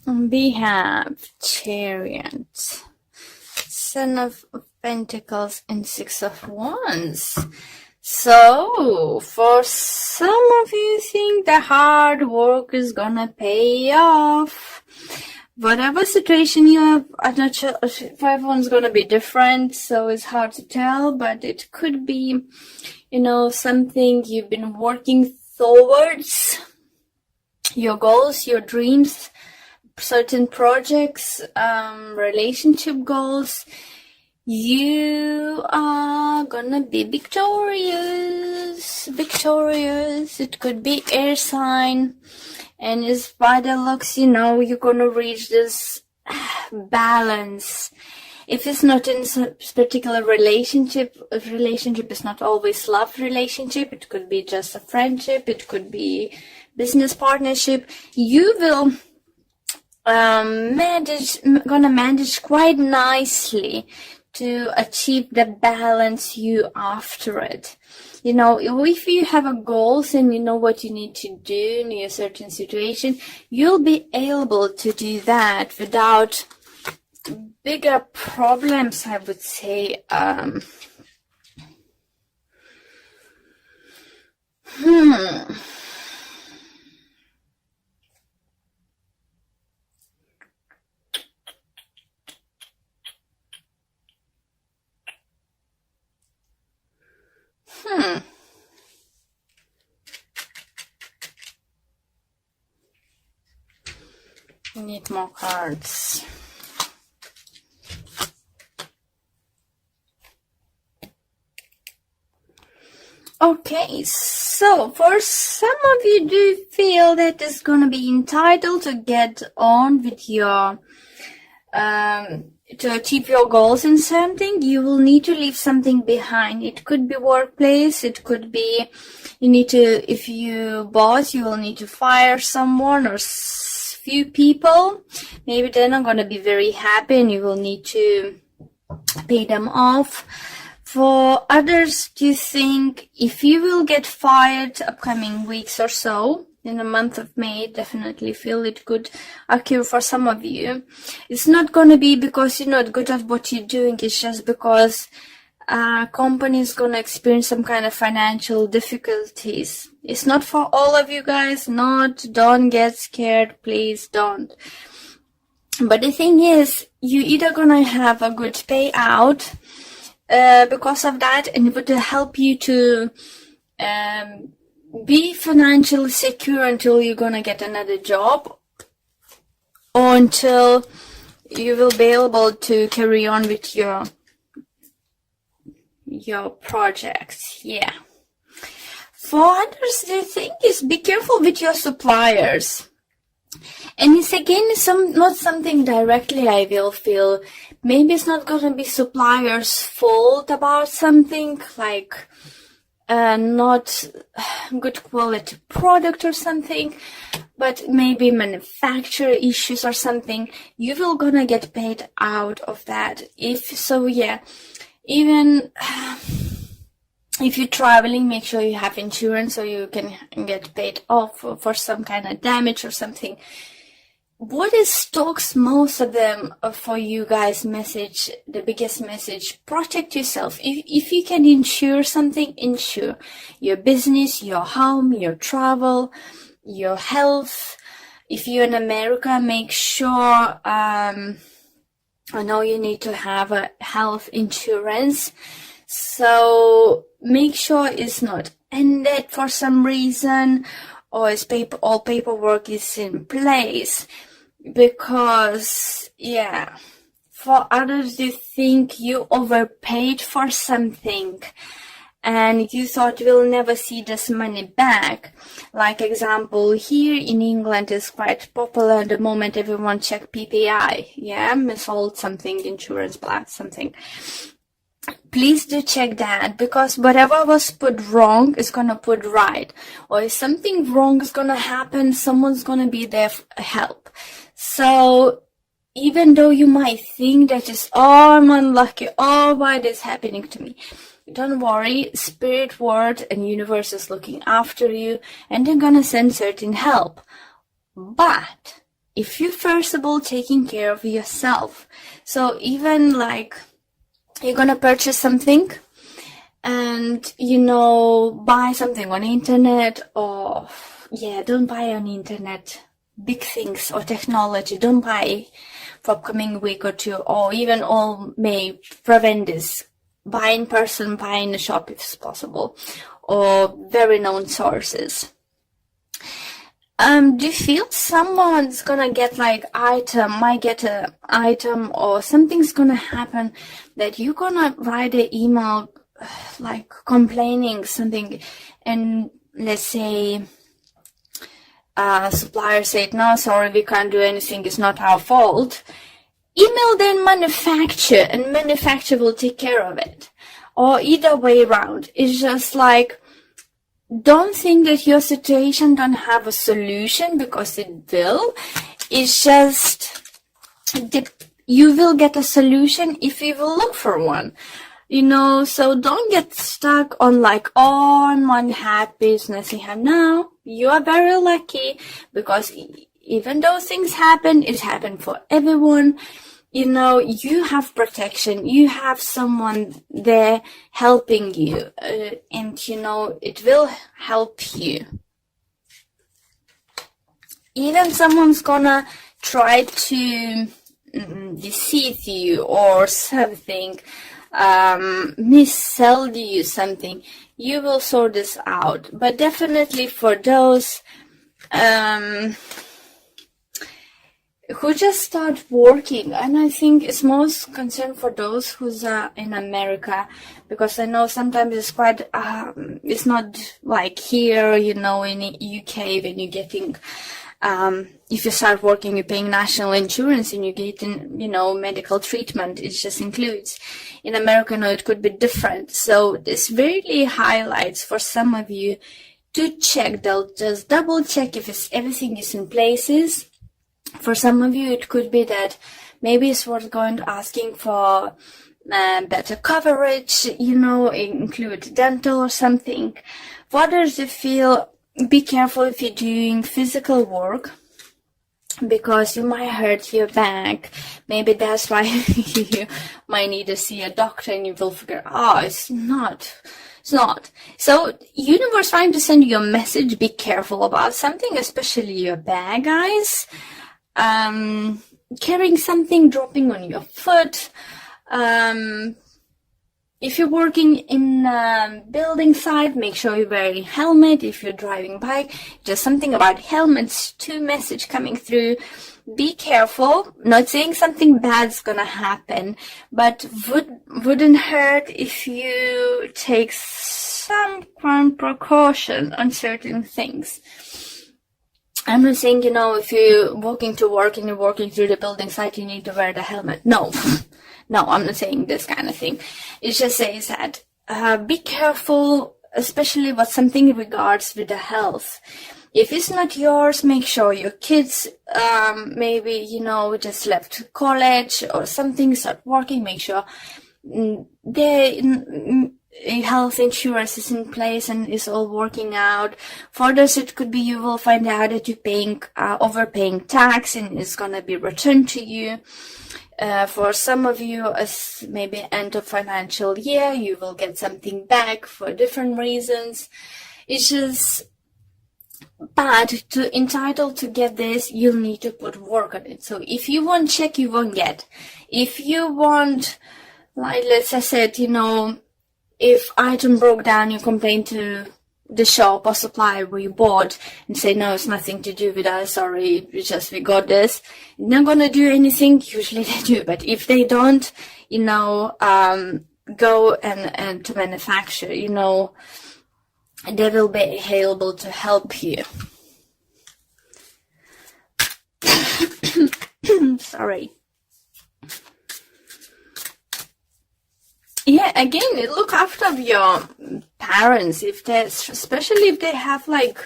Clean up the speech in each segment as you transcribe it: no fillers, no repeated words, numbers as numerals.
We have Chariot, Son of Pentacles, and Six of Wands. So, for some of you think the hard work is gonna pay off. Whatever situation you have, I'm not sure if everyone's gonna be different, so it's hard to tell, but it could be, you know, something you've been working towards, your goals, your dreams, certain projects, relationship goals. You are gonna be victorious. It could be air sign, and it's by the looks, you know, you're gonna reach this balance. If it's not in a particular relationship, if relationship is not always love relationship, it could be just a friendship, it could be business partnership, you will manage quite nicely to achieve the balance you after it. You know, if you have a goals and you know what you need to do in a certain situation, you'll be able to do that without bigger problems, I would say. Need more cards. Okay, so for some of you do feel that it's gonna be entitled to get on with your to achieve your goals in something. You will need to leave something behind. It could be workplace, it could be you need to, if you boss, you will need to fire someone or few people. Maybe they're not going to be very happy and you will need to pay them off. For others, do you think if you will get fired upcoming weeks or so, in the month of May, definitely feel it could occur for some of you. It's not going to be because you're not good at what you're doing. It's just because company is going to experience some kind of financial difficulties. It's not for all of you guys. Don't get scared. Please don't. But the thing is, you either going to have a good payout because of that, and it would help you to be financially secure until you're gonna get another job, or until you will be able to carry on with your projects. Yeah. For others, the thing is, be careful with your suppliers. And it's again not something directly I will feel. Maybe it's not gonna be suppliers' fault about something like not good quality product or something, but maybe manufacturer issues or something. You will gonna get paid out of that. If so, yeah. Even if you're traveling, make sure you have insurance so you can get paid off for some kind of damage or something. What is stokes most of them for you guys message, the biggest message, protect yourself. If you can insure something, insure your business, your home, your travel, your health. If you're in America, make sure, I know you need to have a health insurance. So make sure it's not ended for some reason, or all paperwork is in place. Because, yeah, for others, you think you overpaid for something and you thought you'll never see this money back. Like example, here in England is quite popular at the moment, everyone check PPI, yeah, missold something, insurance black something. Please do check that, because whatever was put wrong is gonna put right. Or if something wrong is gonna happen, someone's gonna be there for help. So even though you might think that is, oh, I'm unlucky, oh, why this happening to me? Don't worry, spirit world and universe is looking after you and they're gonna send certain help. But if you first of all taking care of yourself. So even like you're gonna purchase something and, you know, buy something on internet, or yeah, don't buy on internet big things or technology. Don't buy for upcoming week or two, or even all may prevent this. Buy in person, buy in a shop if it's possible, or very known sources. Do you feel someone's gonna get like might get a item, or something's gonna happen that you're gonna write an email like complaining something, and let's say supplier said, no, sorry, we can't do anything, it's not our fault. Email then manufacturer, and manufacturer will take care of it. Or either way around. It's just like, don't think that your situation don't have a solution, because it will. It's just you will get a solution if you will look for one. You know, so don't get stuck on like, oh, I'm unhappy, it's nothing have now. You are very lucky, because even though things happen, it happened for everyone. You know, you have protection, you have someone there helping you, and you know, it will help you. Even someone's gonna try to deceive you or something, missell you something, you will sort this out. But definitely for those who just start working, and I think it's most concerned for those who's in America, because I know sometimes it's quite it's not like here, you know, in the UK when you're getting if you start working, you're paying national insurance and you're getting, you know, medical treatment. It just includes. In America, no, it could be different. So this really highlights for some of you to check. They'll just double check if everything is in places. For some of you, it could be that maybe it's worth going to asking for better coverage, you know, include dental or something. For others, you feel, be careful if you're doing physical work, because you might hurt your back. Maybe that's why you might need to see a doctor, and you will figure, oh, it's not. So universe trying to send you a message, be careful about something, especially your back, guys. Carrying something, dropping on your foot. If you're working in a building site, make sure you're wearing a helmet. If you're driving bike, just something about helmets, two message coming through. Be careful. Not saying something bad's gonna happen, but wouldn't hurt if you take some kind of precaution on certain things. I'm not saying, you know, if you're walking to work and you're walking through the building site, you need to wear the helmet. No. No, I'm not saying this kind of thing. It just says that be careful, especially what something regards with the health. If it's not yours, make sure your kids, maybe, you know, just left college or something, start working, make sure their health insurance is in place and is all working out. For others, it could be you will find out that you're paying, overpaying tax, and it's gonna be returned to you. For some of you, as maybe end of financial year, you will get something back for different reasons. It's just bad to entitled to get this. You'll need to put work on it. So if you want check, you won't get. If you want, like let's say, said, you know, if item broke down, you complain to the shop or supplier where you bought and say, no, it's nothing to do with us, sorry, we got this. They're not gonna do anything. Usually they do, but if they don't, you know, go and to manufacture, you know, they will be able to help you. Sorry. Yeah, again, look after your parents, if they, especially if they have like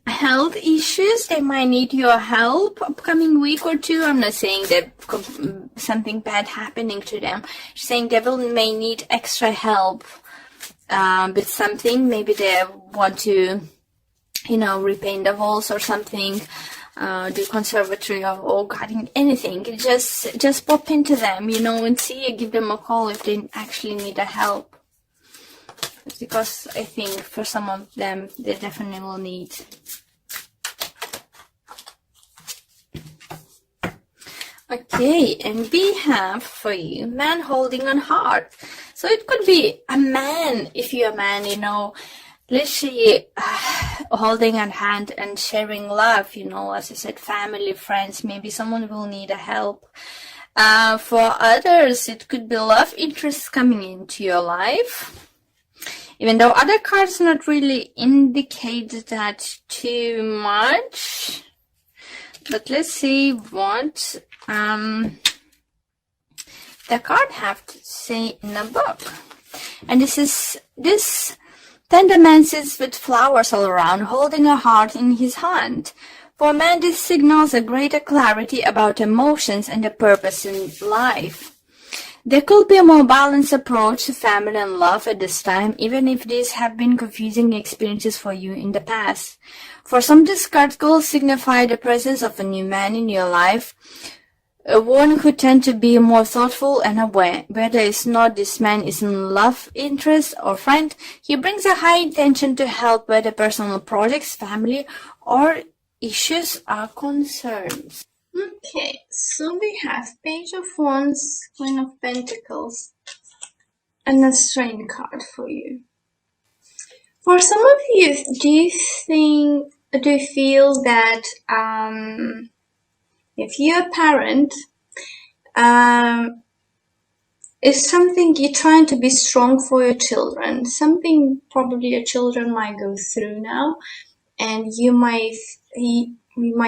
health issues, they might need your help upcoming week or two. I'm not saying that something bad happening to them. Just saying they may need extra help with something. Maybe they want to, you know, repaint the walls or something. do conservatory or gardening, anything. Just pop into them, you know, and see, give them a call if they actually need a help. Because I think for some of them, they definitely will need. Okay, and we have for you, man holding on heart. So it could be a man, if you're a man, you know, literally holding a hand and sharing love, you know, as I said, family, friends, maybe someone will need a help. For others, it could be love interests coming into your life. Even though other cards not really indicate that too much. But let's see what the card have to say in the book. And this tender man sits with flowers all around, holding a heart in his hand. For a man, this signals a greater clarity about emotions and the purpose in life. There could be a more balanced approach to family and love at this time, even if these have been confusing experiences for you in the past. For some, this card could signify the presence of a new man in your life, one who tends to be more thoughtful and aware. Whether it's not this man is in love, interest, or friend, he brings a high intention to help whether personal projects, family, or issues are concerned. Okay, so we have Page of Wands, Queen of Pentacles, and a Strength card for you. For some of you, do you feel that if you're a parent, it's something you're trying to be strong for your children, something probably your children might go through now, and you might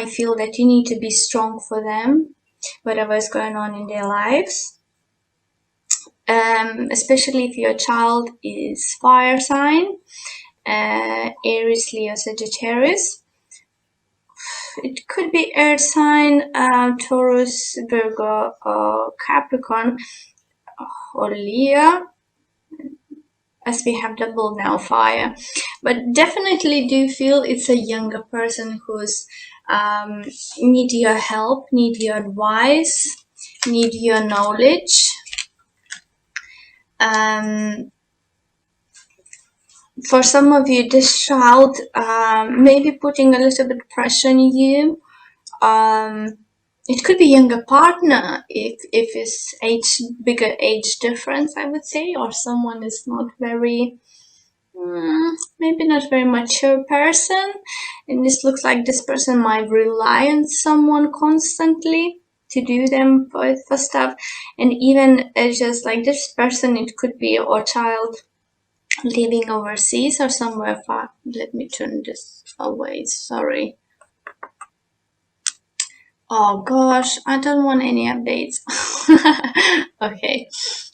feel that you need to be strong for them, whatever is going on in their lives. Especially if your child is fire sign, Aries, Leo, Sagittarius. It could be earth sign, Taurus, Virgo, or Capricorn, or Leo, as we have double now fire. But definitely do feel it's a younger person who's need your help, need your advice, need your knowledge. For some of you, this child maybe putting a little bit pressure on you. It could be younger partner if it's bigger age difference, I would say, or someone is not very maybe not very mature person, and this looks like this person might rely on someone constantly to do them for stuff. And even just like this person, it could be your child living overseas or somewhere far. Let me turn this away, sorry. Oh gosh, I don't want any updates. Okay,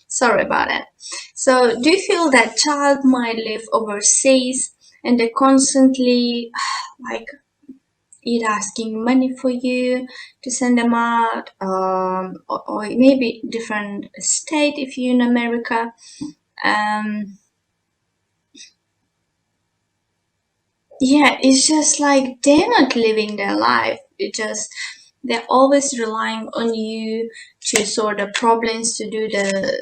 sorry about that. So do you feel that child might live overseas and they're constantly like either asking money for you to send them out, or maybe different state if you're in America. Yeah, it's just like they're not living their life. They're always relying on you to sort the problems, to do the,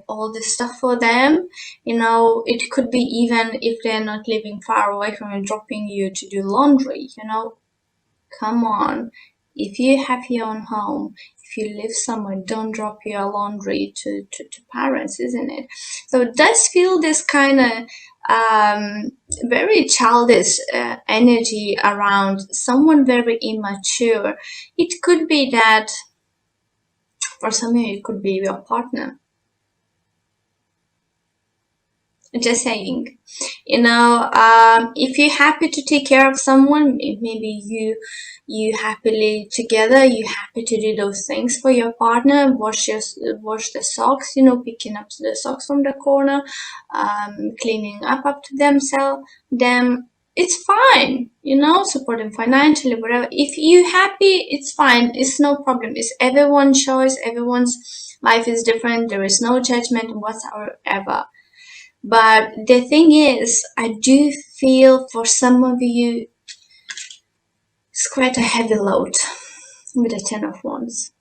all this stuff for them. It could be even if they're not living far away from you, dropping you to do laundry, Come on. If you have your own home, if you live somewhere, don't drop your laundry to parents, isn't it? So it does feel this kind of very childish energy around someone very immature. It could be that for some of you, it could be your partner. Just saying, if you're happy to take care of someone, maybe you happily together, you happy to do those things for your partner, wash the socks, picking up the socks from the corner, cleaning up to them, it's fine, support them financially, whatever. If you happy, it's fine, it's no problem. It's everyone's choice, everyone's life is different, there is no judgment whatsoever. But the thing is, I do feel for some of you, It's quite a heavy load with the Ten of Wands.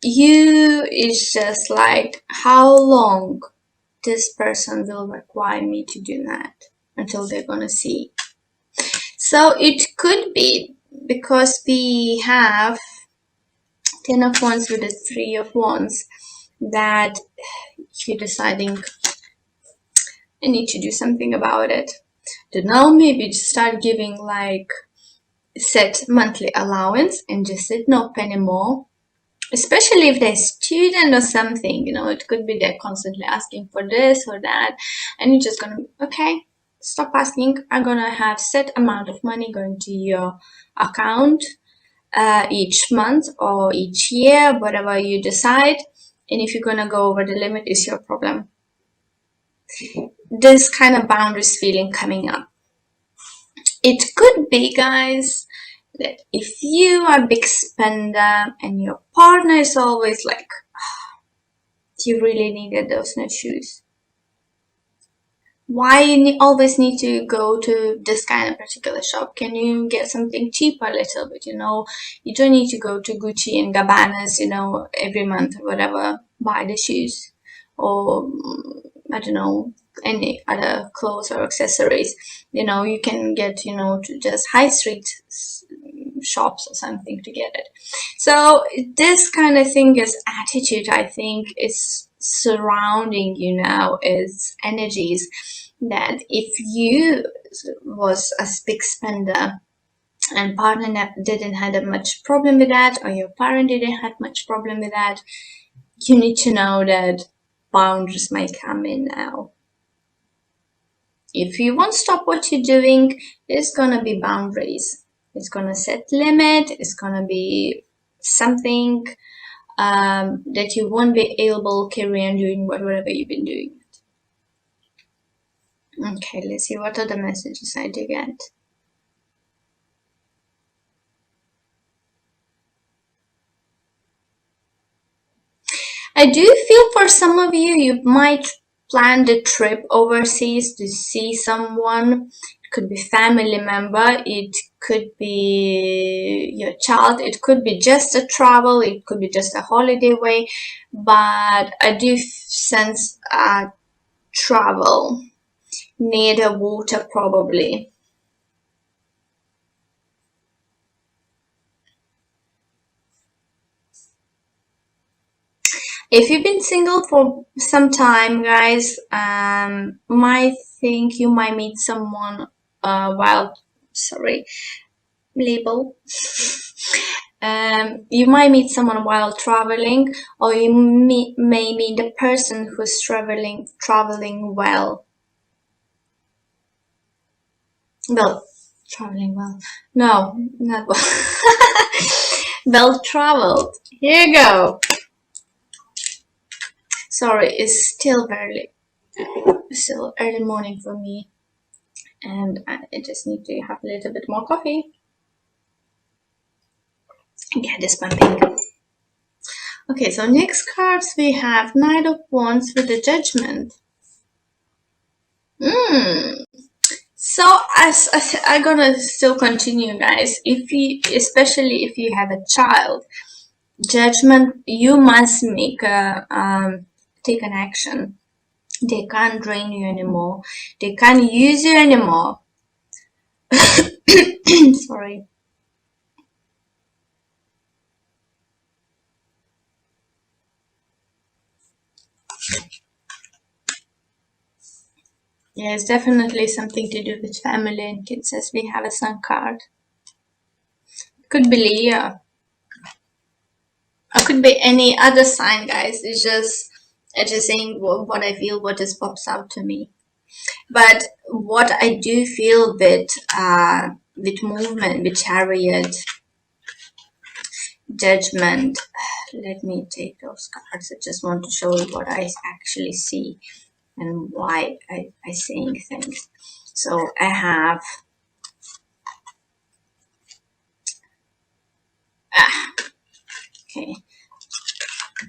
You is just like, how long this person will require me to do that until they're gonna see. So it could be because we have Ten of Wands with the Three of Wands that you're deciding I need to do something about it. Don't know, maybe just start giving like set monthly allowance and just say nope anymore. Especially if they're student or something, you know, it could be they're constantly asking for this or that, and you're just gonna, okay, stop asking. I'm gonna have set amount of money going to your account each month or each year, whatever you decide. And if you're gonna go over the limit, it's your problem. This kind of boundaries feeling coming up. It could be, guys, that if you are a big spender and your partner is always like, oh, you really needed those new shoes. Why you always need to go to this kind of particular shop? Can you get something cheaper a little bit, you know? You don't need to go to Gucci and Gabbanas, you know, every month or whatever, buy the shoes. Or, I don't know, any other clothes or accessories. You know, you can get, you know, to just high street shops or something to get it. So this kind of thing is attitude, I think, is surrounding you now, is energies that if you was a big spender and partner didn't have much problem with that, or your parent didn't have much problem with that, you need to know that boundaries might come in now. If you won't stop what you're doing, there's gonna be boundaries. It's gonna set limit. It's gonna be something that you won't be able to carry on doing whatever you've been doing. Okay, let's see what are the messages I do get. I do feel for some of you, you might plan the trip overseas to see someone. It could be family member, it could be your child, it could be just a travel, it could be just a holiday way, but I do sense travel near the water probably. If you've been single for some time, guys, might think you might meet someone you might meet someone while traveling, or you may meet the person who's traveling well. Well, traveling well. No, not well. Well traveled. Here you go. Sorry, it's still early morning for me, and I just need to have a little bit more coffee and get this pumping. Okay, so next cards we have Knight of Wands with the Judgment. So I'm gonna still continue, guys. Especially if you have a child, Judgment, you must make take an action. They can't drain you anymore. They can't use you anymore. Sorry. Yeah, it's definitely something to do with family and kids, as we have a sun card. Could be Leo. Or could be any other sign, guys. It's just saying what I feel, what just pops out to me. But what I do feel with movement, with Chariot, Judgment. Let me take those cards. I just want to show you what I actually see and why I saying things. So I have okay.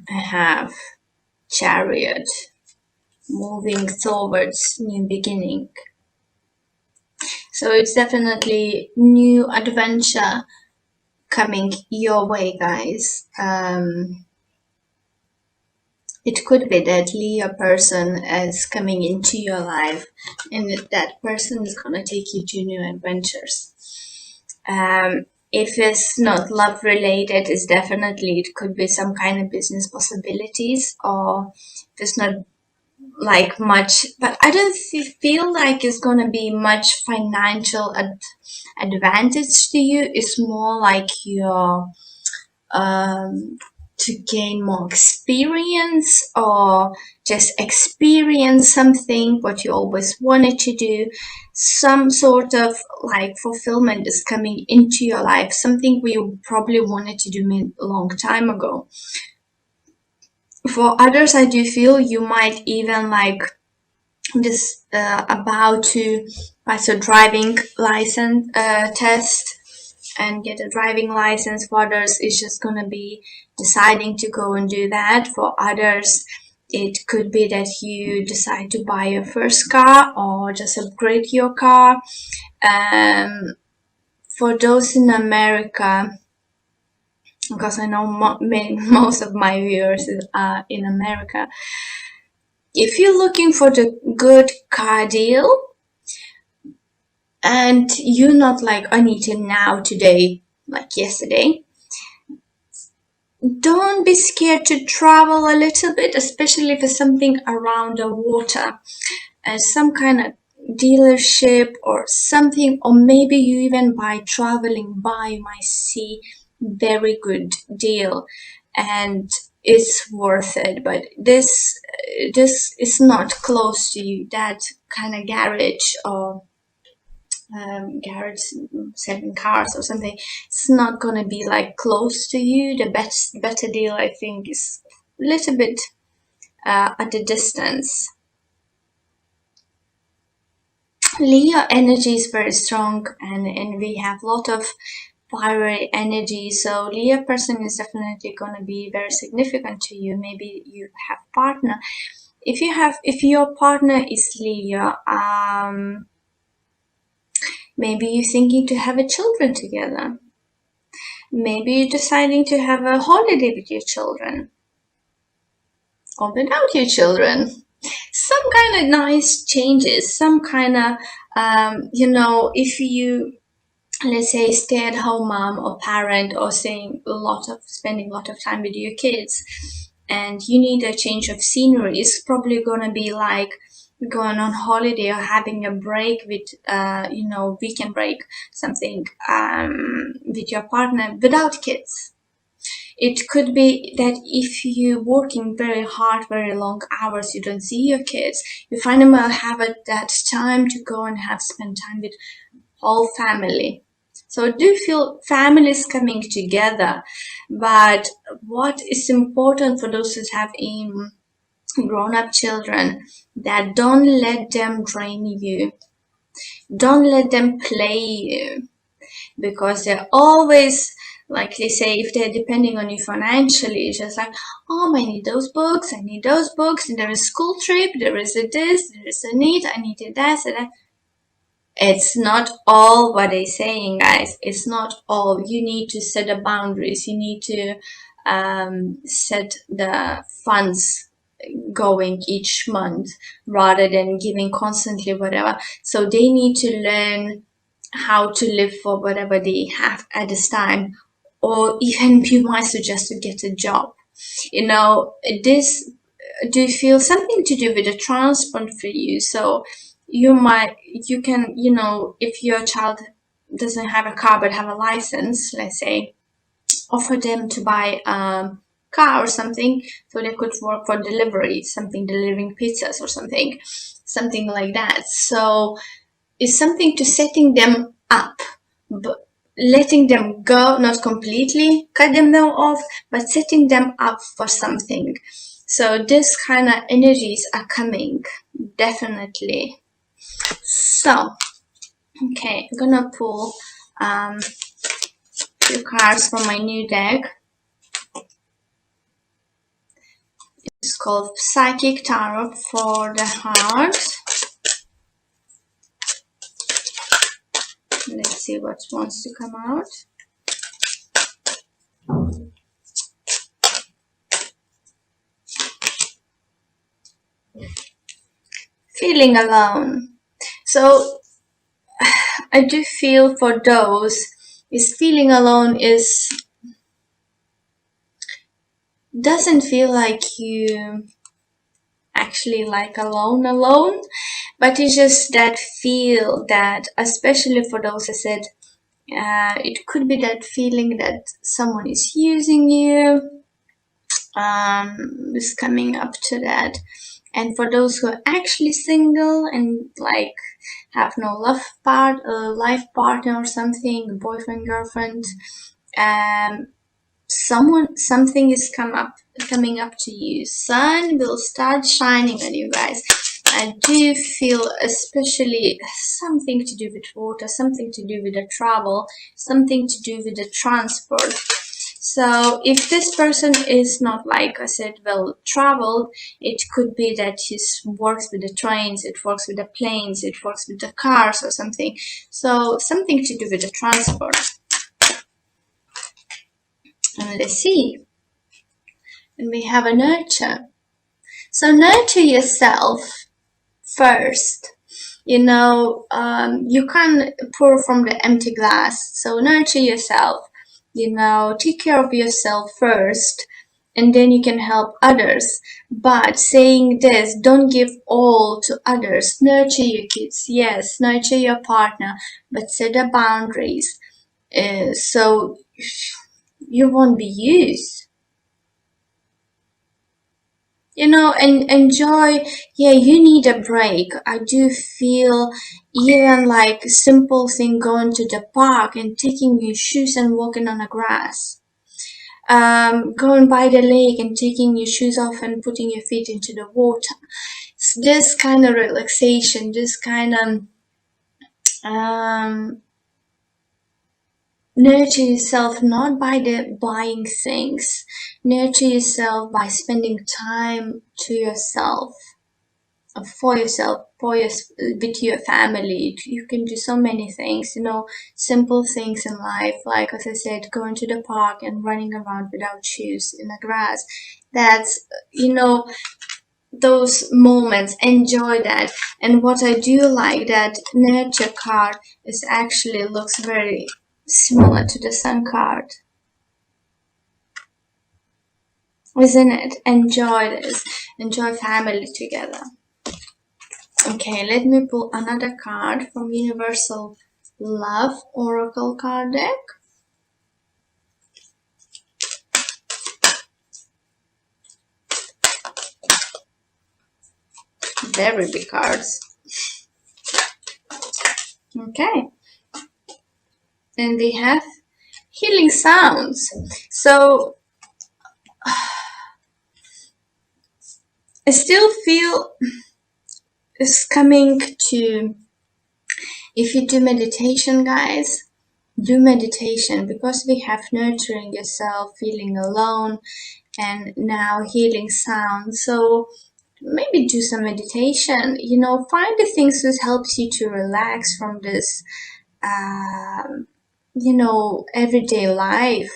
I have Chariot, moving towards new beginning. So it's definitely new adventure coming your way, guys. It could be that Leo person is coming into your life, and that person is gonna take you to new adventures. If it's not love related, it's definitely, it could be some kind of business possibilities, or if it's not like much, but I don't feel like it's gonna be much financial advantage to you. It's more like your to gain more experience, or just experience something what you always wanted to do. Some sort of like fulfillment is coming into your life, something we probably wanted to do a long time ago. For others, I do feel you might even like this about to pass a driving license test and get a driving license. For others, it's just gonna be deciding to go and do that. For others, it could be that you decide to buy your first car or just upgrade your car. For those in America, because I know most of my viewers are in America, if you're looking for the good car deal and you're not like, I need it now, today, like yesterday, don't be scared to travel a little bit, especially if it's something around the water, some kind of dealership or something, or maybe you even by traveling by you might see very good deal and it's worth it. But this is not close to you, that kind of garage or garage selling cars or something. It's not gonna be like close to you. The better deal, I think, is a little bit at a distance. Leo energy is very strong, and we have a lot of fiery energy. So Leo person is definitely going to be very significant to you. Maybe you have partner. If your partner is Leo, maybe you're thinking to have a children together. Maybe you're deciding to have a holiday with your children, or without your children. Some kind of nice changes, some kind of, if you, let's say, stay-at-home mom or parent, or spending a lot of time with your kids, and you need a change of scenery, it's probably gonna be like going on holiday or having a break with, weekend break, something with your partner without kids. It could be that if you're working very hard, very long hours, you don't see your kids, you find them have that time to go and spend time with whole family. So I do feel families coming together. But what is important for those who have grown-up children, that don't let them drain you. Don't let them play you, because they're always, like they say, if they're depending on you financially, it's just like, oh, I need those books, and there is school trip, there is a this, there is a need, I needed that, and that. It's not all what they're saying, guys. It's not all. You need to set the boundaries. You need to set the funds going each month, rather than giving constantly whatever. So they need to learn how to live for whatever they have at this time, or even you might suggest to get a job. This do feel something to do with the transport for you. So you can, if your child doesn't have a car but have a license, let's say, offer them to buy a car or something, so they could work for delivery, delivering pizzas or something like that. So it's something to setting them up, but letting them go, not completely cut them off, but setting them up for something. So this kind of energies are coming, definitely. So, okay, I'm gonna pull a few cards from my new deck. It's called Psychic Tarot for the Heart. Let's see what wants to come out. Feeling alone. So I do feel for those is feeling alone is doesn't feel like you actually like alone, but it's just that feel that, especially for those I said, it could be that feeling that someone is using you, is coming up to that. And for those who are actually single and like have no life partner or something, boyfriend, girlfriend, something is coming up to you. Sun will start shining on you guys. I do feel especially something to do with water, something to do with the travel, something to do with the transport. So if this person is not, like I said, well traveled, it could be that he works with the trains, it works with the planes, it works with the cars or something. So something to do with the transport. And let's see. And we have a nurture. So nurture yourself first. You know, you can't pour from the empty glass. So nurture yourself. You know, take care of yourself first, and then you can help others. But saying this, don't give all to others. Nurture your kids, yes, nurture your partner, but set the boundaries, so you won't be used. You know, and enjoy. Yeah, you need a break. I do feel even like simple thing, going to the park and taking your shoes and walking on the grass. Going by the lake and taking your shoes off and putting your feet into the water. It's this kind of relaxation, this kind of nurture yourself, not by the buying things. Nurture yourself by spending time to yourself, for yourself, with your family. You can do so many things, you know, simple things in life, like as I said, going to the park and running around without shoes in the grass. That's, you know, those moments, enjoy that. And what I do like, that nurture card is actually looks very similar to the sun card, isn't it? Enjoy this, enjoy family together. Okay, let me pull another card from Universal Love Oracle card deck. Very big cards. Okay. And we have healing sounds. So I still feel it's coming to, if you do meditation, guys, do meditation, because we have nurturing yourself, feeling alone, and now healing sounds. So maybe do some meditation, you know, find the things that helps you to relax from this, you know, everyday life.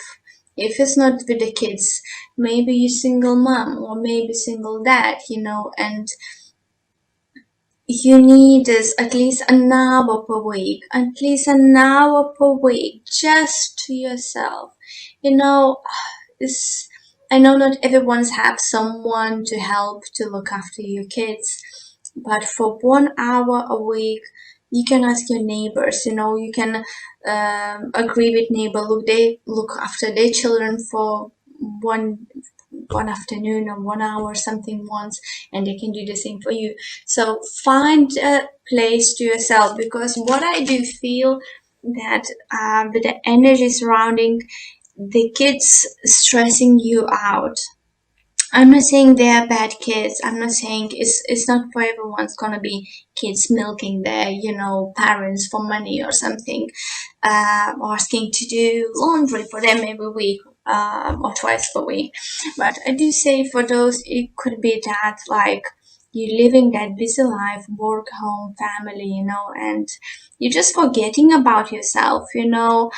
If it's not with the kids, maybe you're single mom or maybe single dad, you know, and you need this at least an hour per week, just to yourself. You know, I know not everyone's have someone to help to look after your kids, but for 1 hour a week, you can ask your neighbors, you know, you can agree with neighbor, they look after their children for one afternoon or 1 hour or something once, and they can do the same for you. So find a place to yourself, because what I do feel that with the energy surrounding the kids stressing you out. I'm not saying they're bad kids. I'm not saying it's not for everyone's gonna be kids milking their, you know, parents for money or something, or asking to do laundry for them every week, or twice per week. But I do say for those, it could be that, like, you're living that busy life, work, home, family, you know, and you're just forgetting about yourself, you know.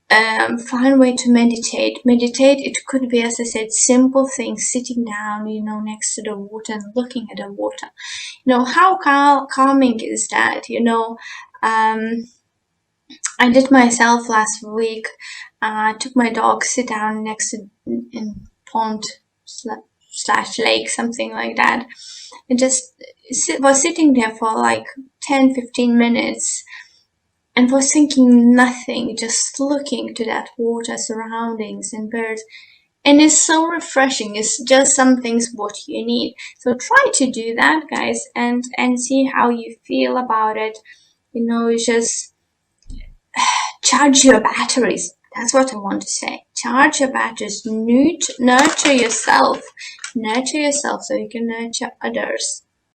Find a way to meditate. It could be, as I said, simple things, sitting down, you know, next to the water and looking at the water. You know, how calming is that, you know. I did myself last week. I took my dog, sit down next to in pond slash lake, something like that, and just was sitting there for like 10-15 minutes and was thinking nothing, just looking to that water, surroundings and birds. And it's so refreshing. It's just some things what you need. So try to do that, guys, and see how you feel about it. You know, it's just charge your batteries. That's what I want to say. Charge your batteries. Nurture yourself. Nurture yourself so you can nurture others.